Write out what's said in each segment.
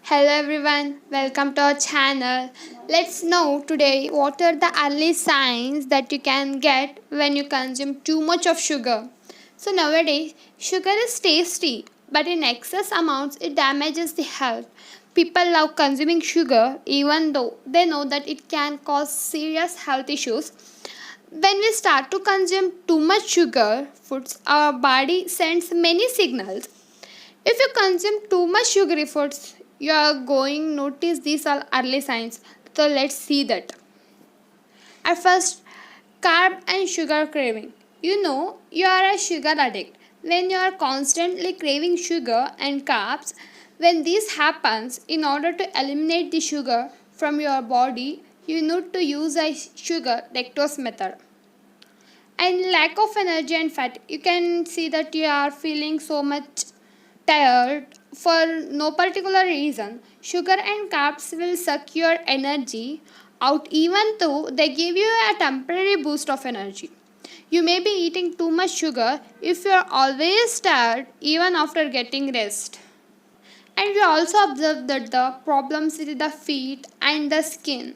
Hello everyone, welcome to our channel. Let's know today what are the early signs that you can get when you consume too much of sugar. So nowadays, sugar is tasty, but in excess amounts it damages the health. People love consuming sugar even though they know that it can cause serious health issues. When we start to consume too much sugar foods, our body sends many signals. If you consume too much sugary foods, you are going to notice these are early signs. So let's see that. At first, carb and sugar craving. You know you are a sugar addict. When you are constantly craving sugar and carbs, when this happens, in order to eliminate the sugar from your body, you need to use a sugar detox method. And lack of energy and fat, you can see that you are feeling so much tired for no particular reason. Sugar and carbs will suck your energy out even though they give you a temporary boost of energy. You may be eating too much sugar if you are always tired even after getting rest. And we also observe that the problems with the feet and the skin.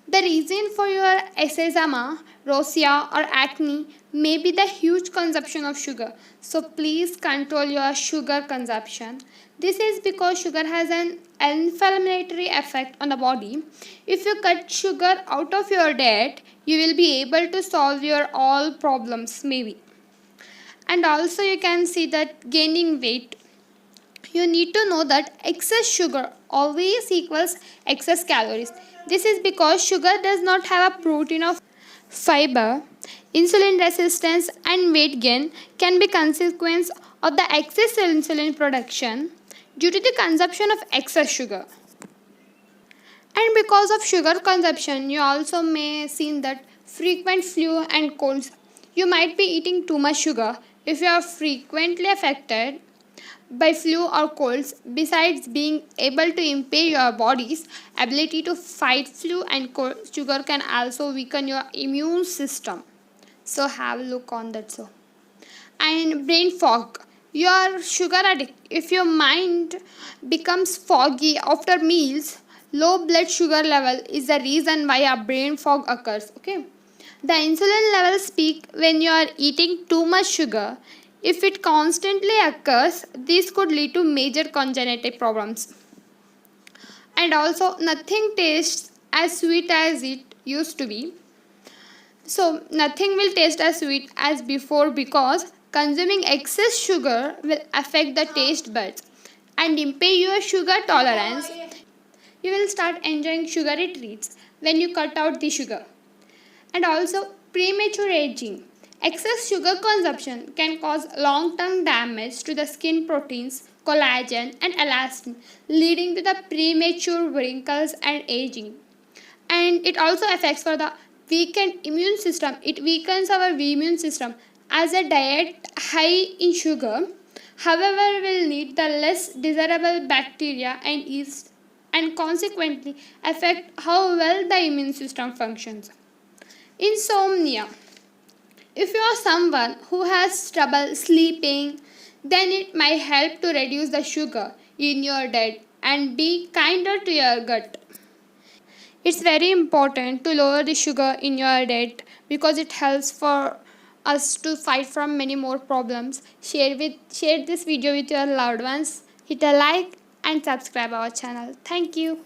The reason for your eczema, rosacea, or acne may be the huge consumption of sugar. So please control your sugar consumption. This is because sugar has an inflammatory effect on the body. If you cut sugar out of your diet, you will be able to solve your all problems maybe. And also you can see that gaining weight, you need to know that excess sugar always equals excess calories. This is because sugar does not have a protein of fiber. Insulin resistance and weight gain can be consequence of the excess insulin production due to the consumption of excess sugar. And because of sugar consumption, you also may see that frequent flu and colds. You might be eating too much sugar if you are frequently affected by flu or colds. Besides being able to impair your body's ability to fight flu and cold, sugar can also weaken your immune system. So have a look on that. So and brain fog, you are sugar addict. If your mind becomes foggy after meals, low blood sugar level is the reason why a brain fog occurs. Okay, the insulin levels peak when you are eating too much sugar. If it constantly occurs, this could lead to major congenital problems. And also, nothing tastes as sweet as it used to be. So, nothing will taste as sweet as before because consuming excess sugar will affect the taste buds and impair your sugar tolerance. You will start enjoying sugary treats when you cut out the sugar. And also, premature aging. Excess sugar consumption can cause long term damage to the skin proteins, collagen, and elastin, leading to the premature wrinkles and aging. And it also affects for the weakened immune system. It weakens our immune system as a diet high in sugar, however, will need the less desirable bacteria and yeast and consequently affect how well the immune system functions. Insomnia, if you are someone who has trouble sleeping, then it might help to reduce the sugar in your diet and be kinder to your gut. It's very important to lower the sugar in your diet because it helps for us to fight from many more problems. Share this video with your loved ones. Hit a like and subscribe our channel. Thank you.